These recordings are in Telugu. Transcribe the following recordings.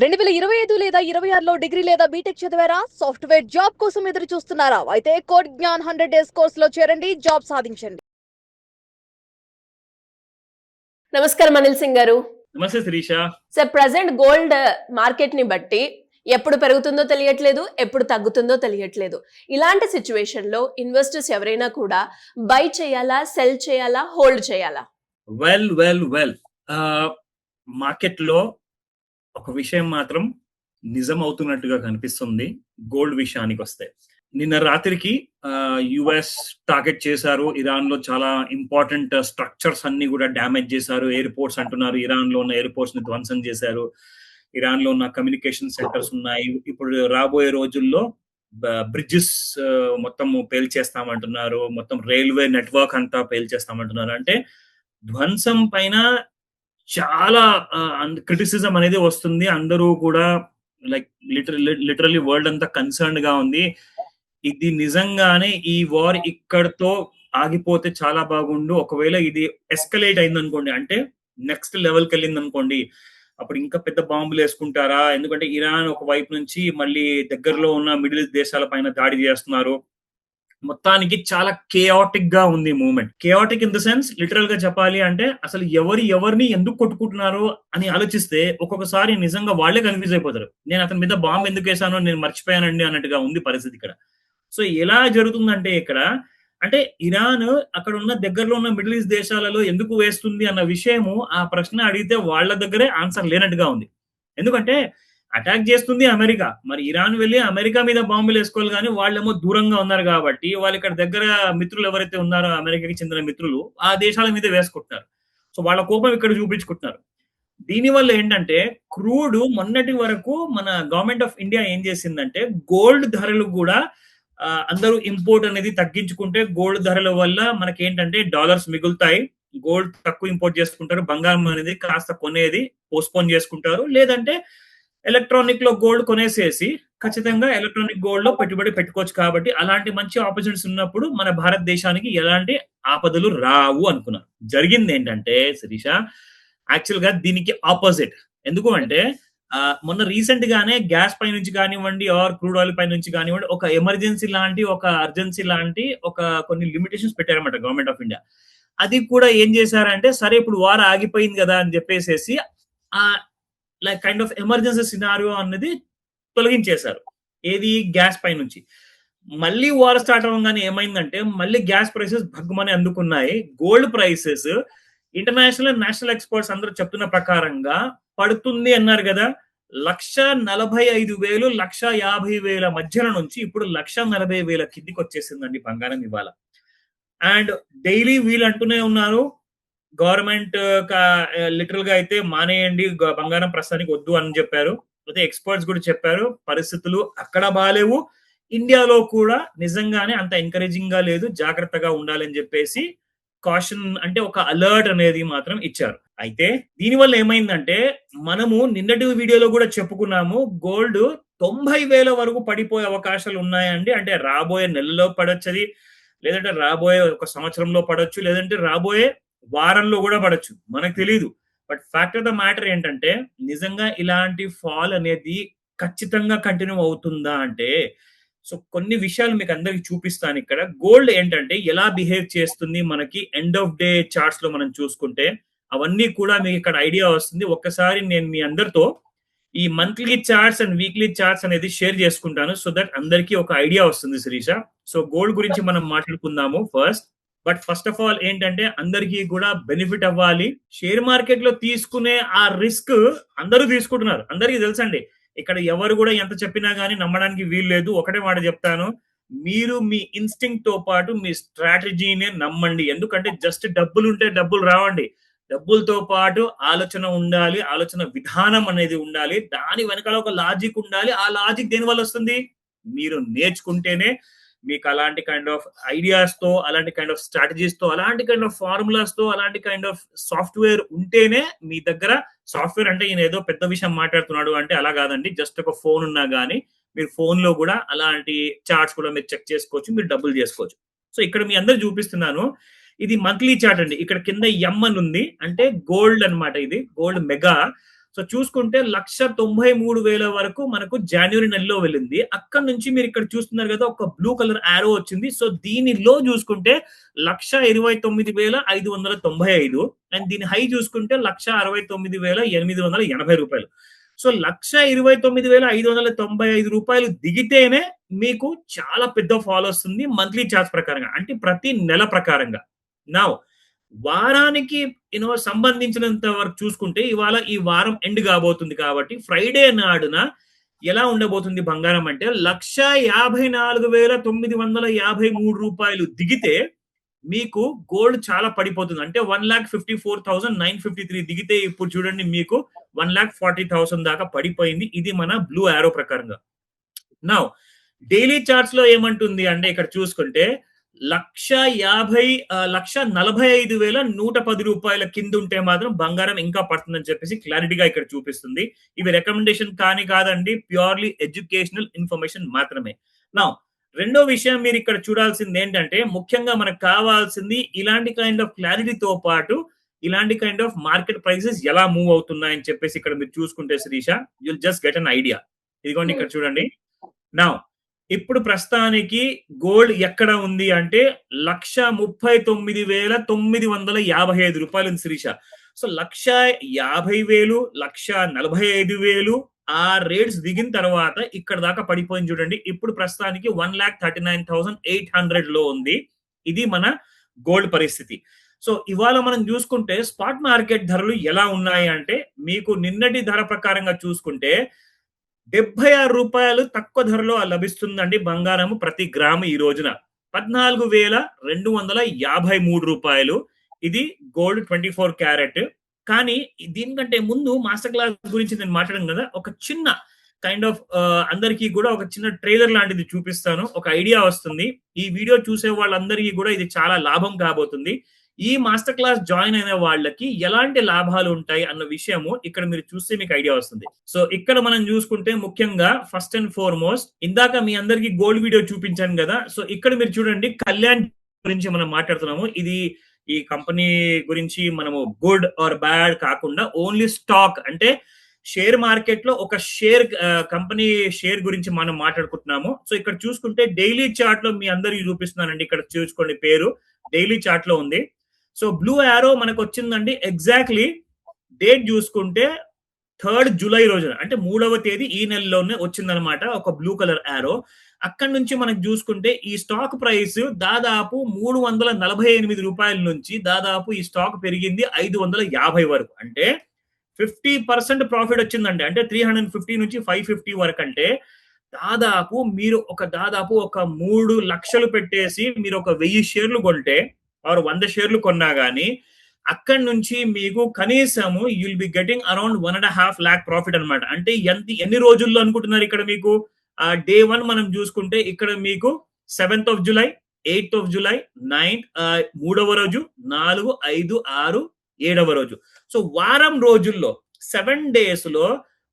2025 లేదా 26లో డిగ్రీ లేదా బీటెక్ చదివారా? సాఫ్ట్‌వేర్ జాబ్ కోసం ఎదురు చూస్తున్నారా? అయితే కోడ్ జ్ఞాన్ 100 డేస్ కోర్సులో చేరండి. జాబ్ సాధించండి. నమస్కారం అనిల్ సింగ్ గారు. నమస్తే Shirisha. Sir, present gold market ని బట్టి ఎప్పుడు పెరుగుతుందో తెలియట్లేదు, ఎప్పుడు తగ్గుతుందో తెలియట్లేదు. ఇలాంటి సిచ్యువేషన్ లో ఇన్వెస్టర్స్ ఎవరైనా కూడా బై చేయాలా, సెల్ చేయాలా, హోల్డ్ చేయాలా? వెల్ మార్కెట్ లో ఒక విషయం మాత్రం నిజం అవుతున్నట్టుగా కనిపిస్తుంది. గోల్డ్ విషయానికి వస్తే నిన్న రాత్రికి యుఎస్ టార్గెట్ చేశారు. ఇరాన్ లో చాలా ఇంపార్టెంట్ స్ట్రక్చర్స్ అన్ని కూడా డ్యామేజ్ చేశారు. ఎయిర్పోర్ట్స్ అంటున్నారు, ఇరాన్ లో ఉన్న ఎయిర్పోర్ట్స్ ని ధ్వంసం చేశారు. ఇరాన్ లో ఉన్న కమ్యూనికేషన్ సెంటర్స్ ఉన్నాయి. ఇప్పుడు రాబోయే రోజుల్లో బ్రిడ్జెస్ మొత్తం పేల్చేస్తామంటున్నారు. మొత్తం రైల్వే నెట్వర్క్ అంతా పేల్చేస్తామంటున్నారు. అంటే ధ్వంసం పైన చాలా క్రిటిసిజం అనేది వస్తుంది. అందరూ కూడా లైక్ లిటరల్లీ వరల్డ్ అంతా కన్సర్న్డ్ గా ఉంది. ఇది నిజంగానే ఈ వార్ ఇక్కడతో ఆగిపోతే చాలా బాగుండు. ఒకవేళ ఇది ఎస్కలేట్ అయింది అనుకోండి, అంటే నెక్స్ట్ లెవెల్కి వెళ్ళింది అనుకోండి, అప్పుడు ఇంకా పెద్ద బాంబులు వేసుకుంటారా? ఎందుకంటే ఇరాన్ ఒక వైపు నుంచి మళ్ళీ దగ్గరలో ఉన్న మిడిల్ ఈస్ట్ దేశాల పైన దాడి చేస్తున్నారు. మొత్తానికి చాలా కేయాటిక్ గా ఉంది moment. Chaotic in the sense, literal గా చెప్పాలి అంటే అసలు ఎవరిని ఎందుకు కొట్టుకుంటున్నారు అని ఆలోచిస్తే ఒక్కొక్కసారి నిజంగా వాళ్లే కన్ఫ్యూజ్ అయిపోతారు. నేను అతని మీద బాంబు ఎందుకు వేసానో నేను మర్చిపోయానండి అన్నట్టుగా ఉంది పరిస్థితి ఇక్కడ. సో ఎలా జరుగుతుందంటే ఇక్కడ అంటే ఇరాన్ అక్కడ ఉన్న దగ్గరలో ఉన్న మిడిల్ ఈస్ట్ దేశాలలో ఎందుకు వేస్తుంది అన్న విషయము, ఆ ప్రశ్న అడిగితే వాళ్ళ దగ్గరే ఆన్సర్ లేనట్టుగా ఉంది. ఎందుకంటే అటాక్ చేస్తుంది అమెరికా, మరి ఇరాన్ వెళ్ళి అమెరికా మీద బాంబులు వేసుకోవాలి, కానీ వాళ్ళేమో దూరంగా ఉన్నారు కాబట్టి వాళ్ళు ఇక్కడ దగ్గర మిత్రులు ఎవరైతే ఉన్నారో అమెరికాకి చెందిన మిత్రులు ఆ దేశాల మీద వేసుకుంటున్నారు. సో వాళ్ళ కోపం ఇక్కడ చూపించుకుంటున్నారు. దీనివల్ల ఏంటంటే క్రూడ్ మొన్నటి వరకు మన గవర్నమెంట్ ఆఫ్ ఇండియా ఏం చేసిందంటే గోల్డ్ ధరలు కూడా అందరూ ఇంపోర్ట్ అనేది తగ్గించుకుంటే గోల్డ్ ధరల వల్ల మనకి ఏంటంటే డాలర్స్ మిగులుతాయి. గోల్డ్ తక్కువ ఇంపోర్ట్ చేసుకుంటారు, బంగారం అనేది కాస్త కొనేది పోస్ట్పోన్ చేసుకుంటారు. లేదంటే ఎలక్ట్రానిక్ లో గోల్డ్ కొనేసేసి ఖచ్చితంగా ఎలక్ట్రానిక్ గోల్డ్ లో పెట్టుబడి పెట్టుకోవచ్చు. కాబట్టి అలాంటి మంచి ఆపర్చునిటీస్ ఉన్నప్పుడు మన భారతదేశానికి ఎలాంటి ఆపదలు రావు అనుకున్నారు. జరిగింది ఏంటంటే శిరీష, యాక్చువల్ గా దీనికి ఆపోజిట్. ఎందుకు అంటే మొన్న రీసెంట్ గానే గ్యాస్ పై నుంచి కానివ్వండి, ఆర్ క్రూడ్ ఆయిల్ పై నుంచి కానివ్వండి, ఒక ఎమర్జెన్సీ లాంటి, ఒక అర్జెన్సీ లాంటి కొన్ని లిమిటేషన్స్ పెట్టారన్నమాట గవర్నమెంట్ ఆఫ్ ఇండియా. అది కూడా ఏం చేశారంటే, సరే ఇప్పుడు వార్ ఆగిపోయింది కదా అని చెప్పేసి ఆ like kind of emergency scenario అనేది తొలగించేశారు. ఏది? గ్యాస్ పై నుంచి. మళ్ళీ వార్ స్టార్ట్ అవ్వగానే ఏమైందంటే మళ్ళీ గ్యాస్ ప్రైసెస్ భగ్గుమని అందుకున్నాయి. Gold prices international national experts అందరూ చెప్తున్న ప్రకారంగా పడుతుంది అన్నారు కదా, 1,45,000 1,50,000 మధ్యలో నుంచి ఇప్పుడు 1,40,000 కిందికి వచ్చేసిందండి బంగారం ఇవాళ. అండ్ డైలీ వీళ్ళు అంటూనే ఉన్నారు, గవర్నమెంట్ లిటరల్ గా అయితే మానేయండి, బంగారం ప్రస్తుతానికి వద్దు అని చెప్పారు. అయితే ఎక్స్పర్ట్స్ కూడా చెప్పారు పరిస్థితులు అక్కడ బాగాలేవు, ఇండియాలో కూడా నిజంగానే అంత ఎంకరేజింగ్ గా లేదు, జాగ్రత్తగా ఉండాలని చెప్పేసి కాషన్ అంటే ఒక అలర్ట్ అనేది మాత్రం ఇచ్చారు. అయితే దీనివల్ల ఏమైందంటే మనము నిన్నటి వీడియోలో కూడా చెప్పుకున్నాము, గోల్డ్ 90,000 వరకు పడిపోయే అవకాశాలు ఉన్నాయండి. అంటే రాబోయే నెలలో పడొచ్చది, లేదంటే రాబోయే ఒక సంవత్సరంలో పడొచ్చు, లేదంటే రాబోయే వారంలో కూడా పడొచ్చు, మనకు తెలియదు. But fact of the matter ఏంటంటే నిజంగా ఇలాంటి ఫాల్ అనేది ఖచ్చితంగా కంటిన్యూ అవుతుందా అంటే, సో కొన్ని విషయాలు మీకు అందరికి చూపిస్తాను. ఇక్కడ గోల్డ్ ఏంటంటే ఎలా బిహేవ్ చేస్తుంది మనకి ఎండ్ ఆఫ్ డే చార్ట్స్ లో మనం చూసుకుంటే అవన్నీ కూడా మీకు ఇక్కడ ఐడియా వస్తుంది. ఒక్కసారి నేను మీ అందరితో ఈ monthly charts and weekly charts అనేది షేర్ చేసుకుంటాను, సో దట్ అందరికీ ఒక ఐడియా వస్తుంది శిరీష. సో గోల్డ్ గురించి మనం మాట్లాడుకుందాము ఫస్ట్ ఆఫ్ ఆల్ ఏంటంటే అందరికీ కూడా బెనిఫిట్ అవ్వాలి. షేర్ మార్కెట్ లో తీసుకునే ఆ రిస్క్ అందరూ తీసుకుంటున్నారు, అందరికీ తెలుసండి. ఇక్కడ ఎవరు కూడా ఎంత చెప్పినా గానీ నమ్మడానికి వీలు లేదు. ఒకటే మాట చెప్తాను, మీరు మీ ఇన్స్టింక్ట్ తో పాటు మీ స్ట్రాటజీనే నమ్మండి. ఎందుకంటే జస్ట్ డబ్బులు ఉంటే డబ్బులు రావండి, డబ్బులతో పాటు ఆలోచన ఉండాలి, ఆలోచన విధానం అనేది ఉండాలి, దాని వెనకాల ఒక లాజిక్ ఉండాలి. ఆ లాజిక్ దేని వల్ల వస్తుంది? మీరు నేర్చుకుంటేనే. మీకు అలాంటి కైండ్ ఆఫ్ ఐడియాస్ తో, అలాంటి కైండ్ ఆఫ్ స్ట్రాటజీస్ తో, అలాంటి కైండ్ ఆఫ్ ఫార్ములాస్ తో, అలాంటి కైండ్ ఆఫ్ సాఫ్ట్వేర్ ఉంటేనే మీ దగ్గర. సాఫ్ట్వేర్ అంటే ఈయన ఏదో పెద్ద విషయం మాట్లాడుతున్నాడు అంటే అలా కాదండి, జస్ట్ ఒక ఫోన్ ఉన్నా గానీ మీరు ఫోన్ లో కూడా అలాంటి చార్ట్స్ కూడా మీరు చెక్ చేసుకోవచ్చు, మీరు డబ్బులు చేసుకోవచ్చు. సో ఇక్కడ మీ అందరు చూపిస్తున్నాను, ఇది మంత్లీ చార్ట్ అండి. ఇక్కడ కింద ఎం అని ఉంది అంటే గోల్డ్ అన్నమాట, ఇది గోల్డ్ మెగా. సో చూసుకుంటే 1,93,000 వరకు మనకు జనవరి నెలలో వెళ్ళింది. అక్కడ నుంచి మీరు ఇక్కడ చూస్తున్నారు కదా, ఒక బ్లూ కలర్ యారో వచ్చింది. సో దీనిలో చూసుకుంటే 1,29,595 అండ్ దీని హై చూసుకుంటే 1,69,880 రూపాయలు. సో 1,29,595 రూపాయలు దిగితేనే మీకు చాలా పెద్ద ఫాల్ వస్తుంది మంత్లీ చార్ట్ ప్రకారంగా, అంటే ప్రతి నెల ప్రకారంగా. నౌ వారానికి సంబంధించినంత వరకు చూసుకుంటే ఇవాళ ఈ వారం ఎండ్ కాబోతుంది కాబట్టి ఫ్రైడే నాడున ఎలా ఉండబోతుంది బంగారం అంటే 1,54,953 రూపాయలు దిగితే మీకు గోల్డ్ చాలా పడిపోతుంది. అంటే 1,54,953 దిగితే ఇప్పుడు చూడండి మీకు 1,40,000 దాకా పడిపోయింది. ఇది మన బ్లూ యారో ప్రకారంగా. నౌ డైలీ చార్ట్స్ లో ఏమంటుంది అంటే ఇక్కడ చూసుకుంటే 1,45,110 రూపాయల కింద ఉంటే మాత్రం బంగారం ఇంకా పడుతుందని చెప్పేసి క్లారిటీగా ఇక్కడ చూపిస్తుంది. ఇవి రికమెండేషన్ కాదండి, ప్యూర్లీ ఎడ్యుకేషనల్ ఇన్ఫర్మేషన్ మాత్రమే. నా రెండో విషయం మీరు ఇక్కడ చూడాల్సింది ఏంటంటే, ముఖ్యంగా మనకు కావాల్సింది ఇలాంటి కైండ్ ఆఫ్ క్లారిటీతో పాటు ఇలాంటి కైండ్ ఆఫ్ మార్కెట్ ప్రైసెస్ ఎలా మూవ్ అవుతున్నాయని చెప్పేసి ఇక్కడ మీరు చూసుకుంటే Srisha, you'll just get an idea. ఇదిగోండి ఇక్కడ చూడండి. నా ఇప్పుడు ప్రస్తుతానికి గోల్డ్ ఎక్కడ ఉంది అంటే 1,39,955 రూపాయలు ఉంది శ్రీష. సో 1,50,000, 1,45,000 ఆ రేట్స్ దిగిన తర్వాత ఇక్కడ దాకా పడిపోయింది చూడండి. ఇప్పుడు ప్రస్తుతానికి 1,39,800 లో ఉంది. ఇది మన గోల్డ్ పరిస్థితి. సో ఇవాళ మనం చూసుకుంటే స్పాట్ మార్కెట్ ధరలు ఎలా ఉన్నాయి అంటే, మీకు నిన్నటి ధర ప్రకారంగా చూసుకుంటే 76 రూపాయలు తక్కువ ధరలో లభిస్తుందండి బంగారము ప్రతి గ్రాము ఈ రోజున. 14,253 రూపాయలు. ఇది గోల్డ్ 24 క్యారెట్. కానీ దీనికంటే ముందు మాస్టర్ క్లాస్ గురించి నేను మాట్లాడాను కదా, ఒక చిన్న కైండ్ ఆఫ్ అందరికీ కూడా ఒక చిన్న ట్రైలర్ లాంటిది చూపిస్తాను. ఒక ఐడియా వస్తుంది. ఈ వీడియో చూసే వాళ్ళందరికీ కూడా ఇది చాలా లాభం కాబోతుంది. ఈ మాస్టర్ క్లాస్ జాయిన్ అయిన వాళ్ళకి ఎలాంటి లాభాలు ఉంటాయి అన్న విషయము ఇక్కడ మీరు చూస్తే మీకు ఐడియా వస్తుంది. సో ఇక్కడ మనం చూసుకుంటే ముఖ్యంగా ఫస్ట్ అండ్ ఫార్మోస్ట్ ఇందాక మీ అందరికి గోల్డ్ వీడియో చూపించాను కదా. సో ఇక్కడ మీరు చూడండి, కళ్యాణ్ గురించి మనం మాట్లాడుతున్నాము. ఇది ఈ కంపెనీ గురించి మనము గుడ్ ఆర్ బ్యాడ్ కాకుండా ఓన్లీ స్టాక్ అంటే షేర్ మార్కెట్ లో ఒక షేర్ కంపెనీ షేర్ గురించి మనం మాట్లాడుకుంటున్నాము. సో ఇక్కడ చూసుకుంటే డైలీ చార్ట్ లో మీ అందరికి చూపిస్తున్నానండి. ఇక్కడ చూసుకోండి, పేరు డైలీ చార్ట్ లో ఉంది. సో బ్లూ యారో మనకు వచ్చిందండి. ఎగ్జాక్ట్లీ డేట్ చూసుకుంటే 3rd జూలై రోజున, అంటే 3వ తేదీ ఈ నెలలోనే వచ్చిందనమాట ఒక బ్లూ కలర్ యారో. అక్కడి నుంచి మనకు చూసుకుంటే ఈ స్టాక్ ప్రైస్ దాదాపు 348 రూపాయల నుంచి దాదాపు ఈ స్టాక్ పెరిగింది 550 వరకు. అంటే 50% ప్రాఫిట్ వచ్చిందండి. అంటే 350 నుంచి 550 వరకు. అంటే దాదాపు మీరు ఒక 3 లక్షలు పెట్టేసి మీరు ఒక 1000 షేర్లు కొంటే ఆర్ 100 షేర్లు కొన్నా గానీ అక్కడి నుంచి మీకు కనీసము you'll be getting around 1.5 lakh profit అనమాట. అంటే ఎన్ని రోజుల్లో అనుకుంటున్నారు ఇక్కడ మీకు? డే 1 మనం చూసుకుంటే ఇక్కడ మీకు 7th of July, 8th of July, 9th 3వ రోజు, 4, 5, 6, 7వ రోజు. సో వారం రోజుల్లో 7 days లో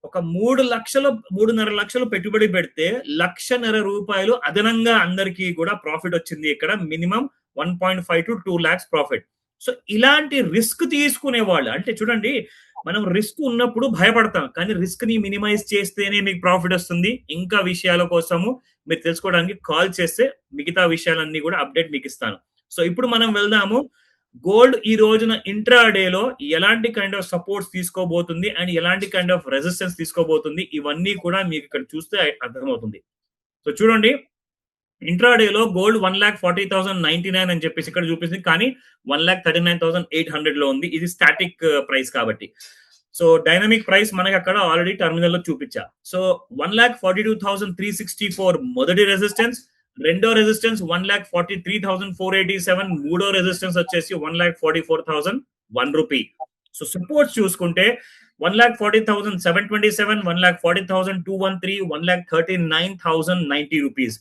ఒక 3.5 లక్షలు పెట్టుబడి పెడితే 1.5 రూపాయలు అదనంగా అందరికీ కూడా ప్రాఫిట్ వచ్చింది. ఇక్కడ minimum 1.5 to 2 lakhs profit. So ఇలాంటి రిస్క్ తీసుకునే వాళ్ళు, అంటే చూడండి, మనం రిస్క్ ఉన్నప్పుడు భయపడతాం, కానీ రిస్క్ ని మినిమైజ్ చేస్తేనే మీకు ప్రాఫిట్ వస్తుంది. ఇంకా విషయాల కోసము మీరు తెలుసుకోవడానికి కాల్ చేస్తే మిగతా విషయాలన్నీ కూడా అప్డేట్ మీకు ఇస్తాను. సో ఇప్పుడు మనం వెళ్దాము. గోల్డ్ ఈ రోజున ఇంట్రాడేలో ఎలాంటి కైండ్ ఆఫ్ సపోర్ట్స్ తీసుకోబోతుంది అండ్ ఎలాంటి కైండ్ ఆఫ్ రెసిస్టెన్స్ తీసుకోబోతుంది, ఇవన్నీ కూడా మీకు ఇక్కడ చూస్తే అర్థమవుతుంది. సో చూడండి, ఇంట్రాడేలో గోల్డ్ 1,40,099 అని చెప్పేసి ఇక్కడ చూపిస్తుంది, కానీ 1,39,800 లో ఉంది. ఇది స్టాటిక్ ప్రైస్ కాబట్టి. సో డైనమిక్ ప్రైస్ మనకి అక్కడ ఆల్రెడీ టర్మినల్ లో చూపించా. సో 1,42,364 మొదటి రెసిస్టెన్స్, రెండో రెసిస్టెన్స్ 1,43,487, మూడో రెసిస్టెన్స్ వచ్చేసి 1,44,001 రూపీ. సో సపోర్ట్స్ చూసుకుంటే 1,40,727, 1,40,213, 1,39,090 రూపీస్.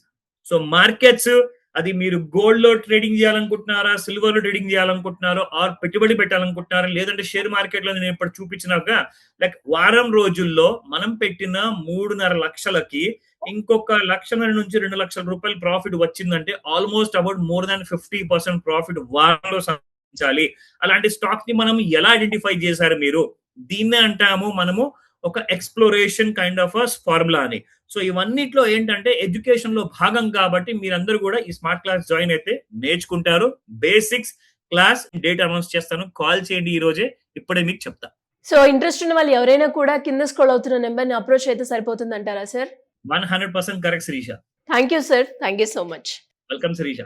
సో మార్కెట్స్ అది మీరు గోల్డ్ లో ట్రేడింగ్ చేయాలనుకుంటున్నారా, సిల్వర్ లో ట్రేడింగ్ చేయాలనుకుంటున్నారా, ఆర్ పెట్టుబడి పెట్టాలనుకుంటున్నారా, లేదంటే షేర్ మార్కెట్ లో నేను ఇప్పుడు చూపించినాక లైక్ వారం రోజుల్లో మనం పెట్టిన 3.5 లక్షలకి ఇంకొక 1.5 నుంచి 2 లక్షల రూపాయలు ప్రాఫిట్ వచ్చిందంటే almost about more than 50% profit వారంలో సాధించాలి. అలాంటి స్టాక్ ని మనం ఎలా ఐడెంటిఫై చేశారు మీరు? దీన్నే అంటాము మనము ఒక ఎక్స్ప్లోరేషన్ కైండ్ ఆఫ్ ఫార్ములా అని. సో ఇవన్నిట్లో ఏంటంటే ఎడ్యుకేషన్ లో భాగం కాబట్టి మీరందరూ కూడా ఈ స్మార్ట్ క్లాస్ జాయిన్ అయితే నేర్చుకుంటారు. బేసిక్స్ క్లాస్ డేట్ అనౌన్స్ చేస్తాను, కాల్ చేయండి ఈ రోజే, ఇప్పుడే మీకు చెప్తా. సో ఇంట్రెస్ట్ ఉన్న వాళ్ళు ఎవరైనా కూడా కింద స్క్రోల్ అవుతున్న నెంబర్ని అప్రోచ్ అయితే సరిపోతుంది అంటారా sir? 100% correct Shirisha. Thank you sir, thank you so much. Welcome Sirisha.